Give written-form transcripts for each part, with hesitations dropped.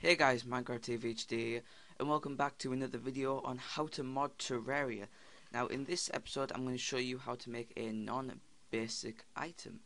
Hey guys, Minecraft TVHD, and welcome back to another video on how to mod Terraria. Now in this episode I'm going to show you how to make a non-basic item.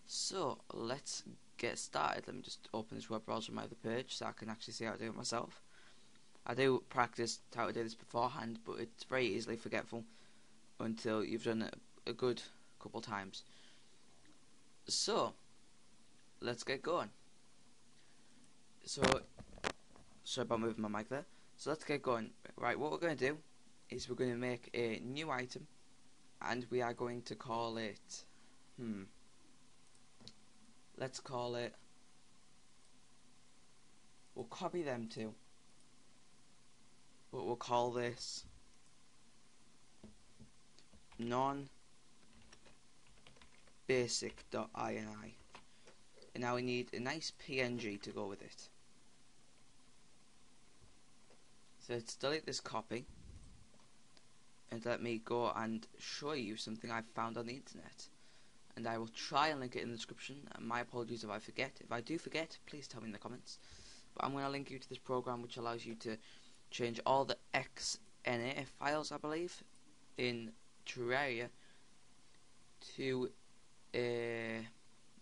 So let's get started. Let me just open this web browser on my other page so I can actually see how to do it myself. I do practice how to do this beforehand, but it's very easily forgetful until you've done it a good couple times. So let's get going. Sorry about moving my mic there. So let's get going. Right, what we're going to do is we're going to make a new item, and we are going to call it, let's call it, we'll copy them two, but we'll call this nonBasic.ini. And now we need a nice PNG to go with it. So let's delete this copy and let me go and show you something I found on the internet, and I will try and link it in the description, and my apologies if I forget. If I do forget, please tell me in the comments. But I'm going to link you to this program which allows you to change all the XNA files, I believe, in Terraria to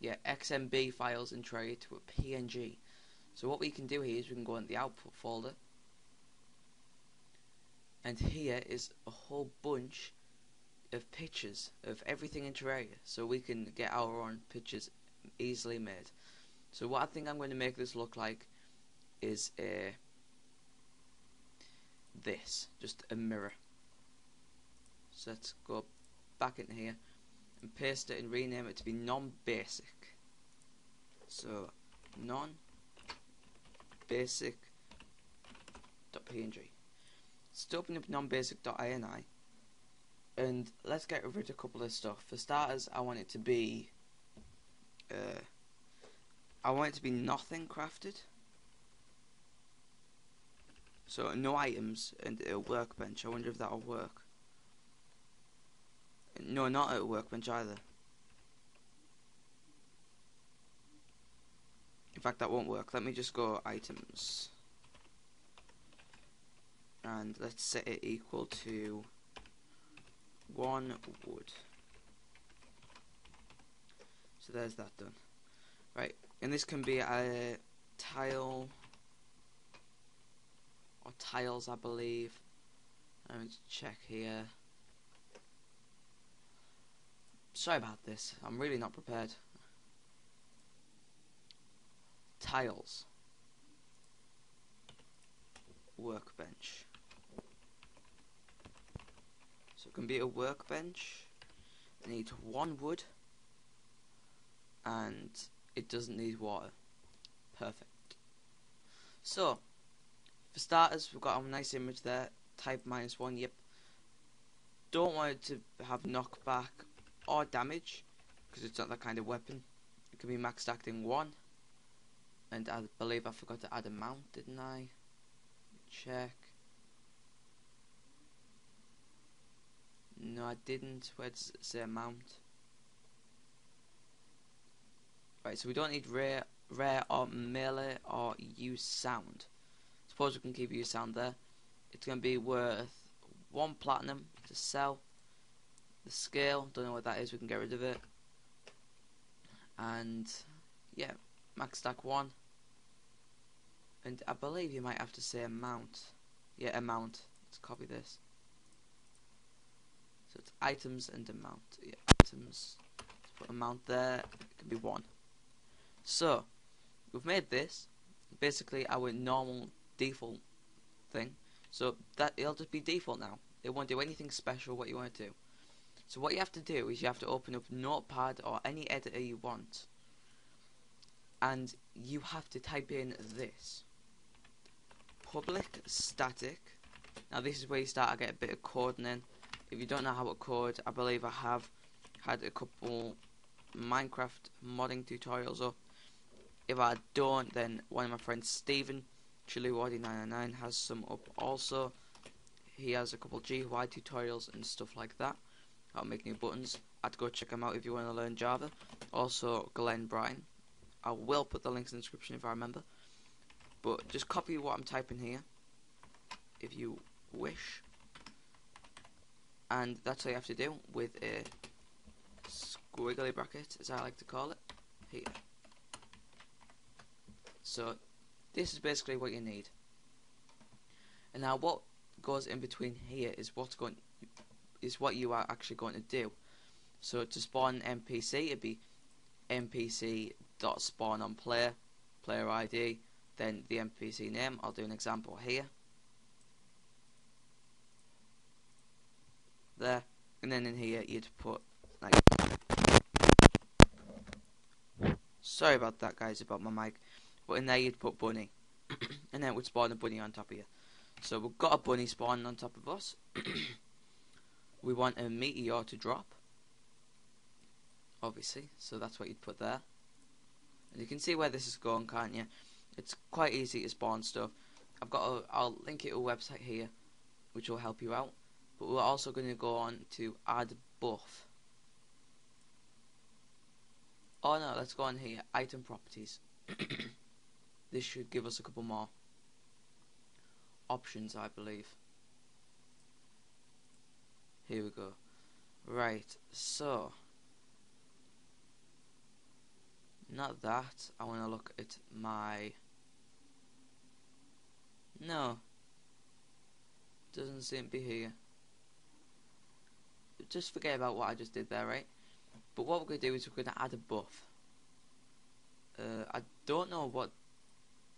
XMB files in Terraria to a PNG. So what we can do here is we can go in the output folder, and here is a whole bunch of pictures of everything in Terraria, so we can get our own pictures easily made. So what I think I'm going to make this look like is just a mirror. So let's go back in here and paste it and rename it to be non-basic. So non-basic.png. Let's open up nonBasic.ini, and let's get rid of a couple of stuff. For starters, I want it to be nothing crafted. So no items and a workbench. I wonder if that'll work. No, not a workbench either. In fact, that won't work. Let me just go items, and let's set it equal to 1 wood. So there's that done. Right, and this can be a tile or tiles, I believe. Let me check here. Sorry about this, I'm really not prepared. Tiles, workbench. So it can be a workbench. It needs 1 wood, and it doesn't need water. Perfect. So for starters, we've got a nice image there. Type -1. Yep. Don't want it to have knockback or damage because it's not that kind of weapon. It can be maxed acting 1. And I believe I forgot to add a mount, didn't I? Check. No, I didn't. Where does it say mount? Right, so we don't need rare or melee or use sound. Suppose we can keep use sound there. It's going to be worth 1 platinum to sell. The scale, don't know what that is, we can get rid of it. And yeah, max stack 1. And I believe you might have to say amount. Yeah, amount. Let's copy this. So it's items and amount. Yeah, items. Let's put amount there. It can be 1. So we've made this basically our normal default thing. So that it'll just be default now. It won't do anything special what you want to do. So what you have to do is you have to open up Notepad or any editor you want, and you have to type in this public static. Now this is where you start to get a bit of coding in. If you don't know how to code, I believe I have had a couple Minecraft modding tutorials up. If I don't, then one of my friends, Steven Chiliwardi999, has some up also. He has a couple GUI tutorials and stuff like that. How to make new buttons. I'd go check him out if you want to learn Java. Also, Glenn Bryan. I will put the links in the description if I remember. but just copy what I'm typing here if you wish, and that's all you have to do with a squiggly bracket, as I like to call it, here. So this is basically what you need. And now what goes in between here is what you are actually going to do. So to spawn an NPC, it'd be npc.spawn on player ID, then the NPC name. I'll do an example here. There, and then in here you'd put like, sorry about that guys, about my mic, but in there you'd put bunny, and then it would spawn a bunny on top of you. So we've got a bunny spawning on top of us. We want a meteor to drop, obviously, so that's what you'd put there. And you can see where this is going, can't you? It's quite easy to spawn stuff. I'll link it to a website here which will help you out, but we're also going to go on to add buff. Oh no, let's go on here, item properties. This should give us a couple more options, I believe. Here we go. Right, so not that. I want to look at my... No, doesn't seem to be here. Just forget about what I just did there, right? But what we're going to do is we're going to add a buff. I don't know what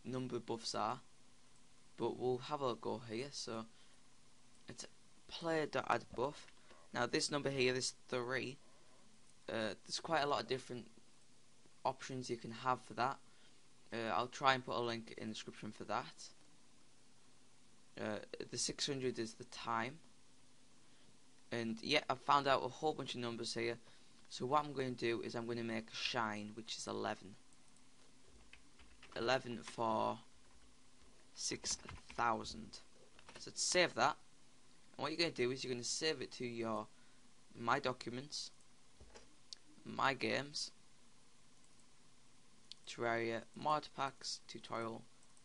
number buffs are, but we'll have a go here. So it's player.addBuff. Now this number here, this 3, there's quite a lot of different options you can have for that. I'll try and put a link in the description for that. The 600 is the time, and yeah, I've found out a whole bunch of numbers here. So what I'm going to do is I'm going to make a shine, which is 11 for 6,000. So to save that, and what you're going to do is you're going to save it to your My Documents, My Games, Terraria Mod Packs Tutorial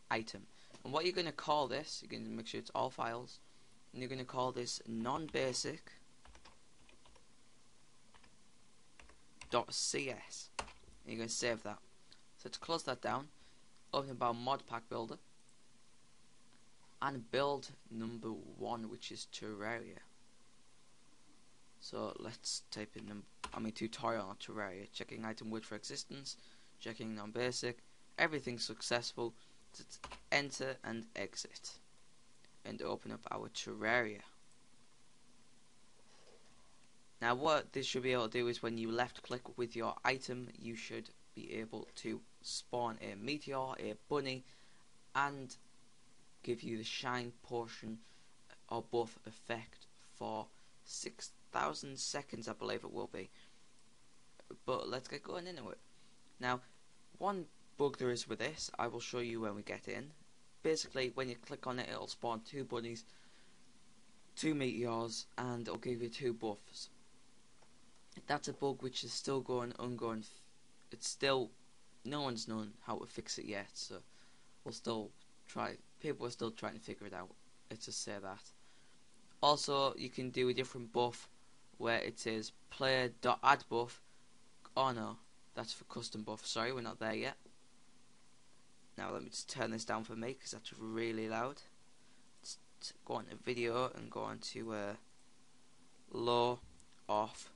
Item. And what you're going to call this, you're going to make sure it's all files, and you're going to call this nonBasic .cs. And you're going to save that. So to close that down, open up our mod pack builder and build number 1, which is Terraria. So let's type in tutorial on Terraria. Checking item width for existence, checking nonBasic, everything successful. Let's enter and exit and open up our Terraria. Now what this should be able to do is when you left click with your item, you should be able to spawn a meteor, a bunny, and give you the shine portion or buff effect for 6,000 seconds, I believe it will be. But let's get going into it. Now, one bug there is with this, I will show you when we get in. Basically, when you click on it, it'll spawn 2 bunnies, 2 meteors, and it'll give you 2 buffs. That's a bug which is still ongoing. It's still, no one's known how to fix it yet, so we'll still try. People are still trying to figure it out. Let's just say that. Also, you can do a different buff where it says player.addBuff. Oh no, that's for custom buff. Sorry, we're not there yet. Now let me just turn this down for me because that's really loud. Let's go on to video and go on to low, off,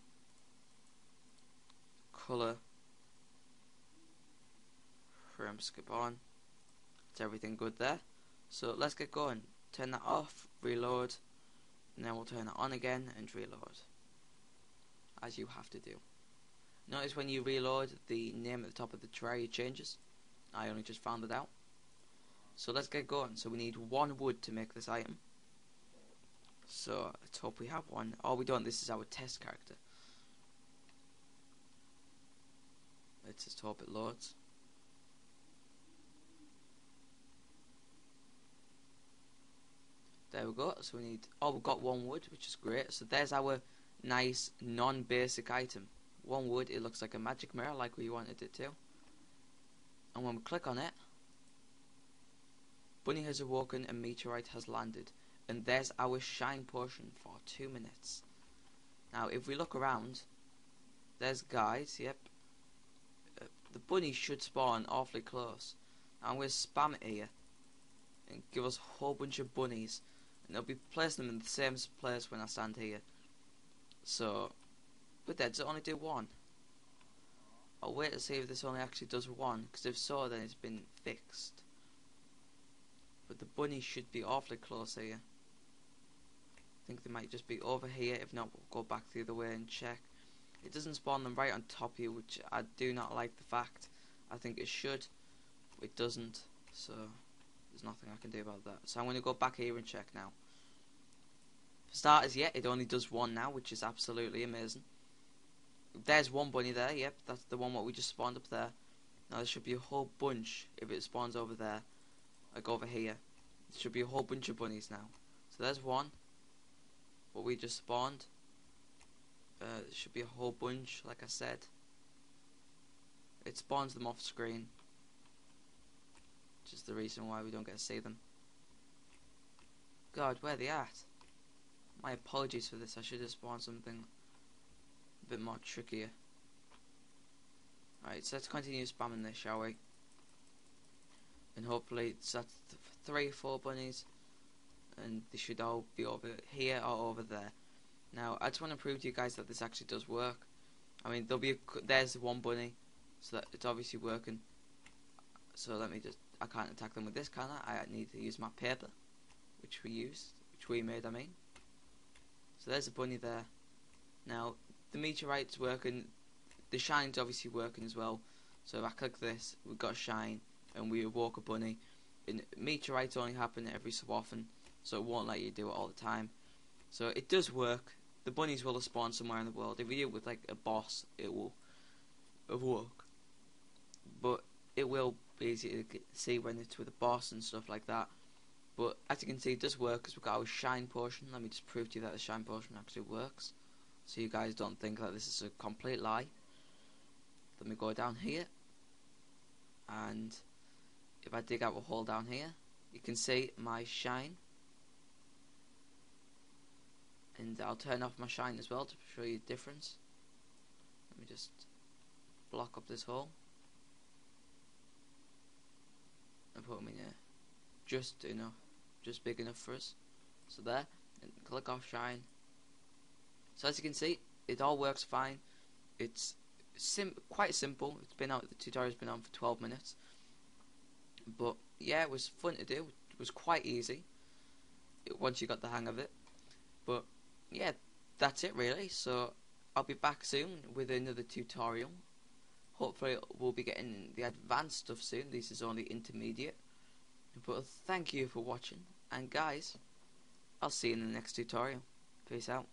color, frame skip on. It's everything good there. So let's get going. Turn that off, reload, and then we'll turn it on again and reload, as you have to do. Notice when you reload, the name at the top of the Terraria changes. I only just found it out. So let's get going. So we need 1 wood to make this item. So let's hope we have one. Oh, we don't. This is our test character. Let's just hope it loads. There we go. So we need... Oh, we've got 1 wood, which is great. So there's our nice non-basic item. 1 wood. It looks like a magic mirror, like we wanted it to. And when we click on it, Bunny has awoken and meteorite has landed. And there's our shine potion for 2 minutes. Now if we look around, there's guys, yep. The bunny should spawn awfully close. Now I'm going to spam it here and give us a whole bunch of bunnies. And I'll be placing them in the same place when I stand here. So, but that does it only do one? I'll wait to see if this only actually does one, because if so then it's been fixed. But the bunny should be awfully close here. I think they might just be over here. If not, we'll go back the other way and check. It doesn't spawn them right on top here, which I do not like the fact. I think it should, but it doesn't. So there's nothing I can do about that. So I'm going to go back here and check now. For starters, yeah, it only does one now, which is absolutely amazing. There's one bunny there, yep, that's the one what we just spawned up there. Now there should be a whole bunch if it spawns over there, like over here. There should be a whole bunch of bunnies now. So there's one, what we just spawned. There should be a whole bunch, like I said. It spawns them off screen, which is the reason why we don't get to see them. God, where are they at? My apologies for this, I should have spawned something a bit more trickier. Alright, so let's continue spamming this, shall we? And hopefully it's at 3 or 4 bunnies, and they should all be over here or over there. Now, I just want to prove to you guys that this actually does work. I mean, there's one bunny, so that it's obviously working. So let me just, I can't attack them with this, can I? I need to use my paper, which we made, I mean. So there's a bunny there. Now, the meteorite's working, the shine's obviously working as well. So if I click this, we've got shine, and we awoke a bunny. And meteorites only happen every so often, so it won't let you do it all the time. So it does work. The bunnies will have spawned somewhere in the world. If you do it with like a boss, it will have worked. But it will be easy to see when it's with a boss and stuff like that. But as you can see, it does work because we've got our shine potion. Let me just prove to you that the shine potion actually works, so you guys don't think that this is a complete lie. Let me go down here, and if I dig out a hole down here, you can see my shine. And I'll turn off my shine as well to show you the difference. Let me just block up this hole and put them in there, just enough, just big enough for us. So there, and click off shine. So as you can see, it all works fine. It's quite simple. It's been out. The tutorial's been on for 12 minutes, but yeah, it was fun to do. It was quite easy once you got the hang of it. But yeah, that's it really. So I'll be back soon with another tutorial. Hopefully we'll be getting the advanced stuff soon. This is only intermediate. But thank you for watching, and guys, I'll see you in the next tutorial. Peace out.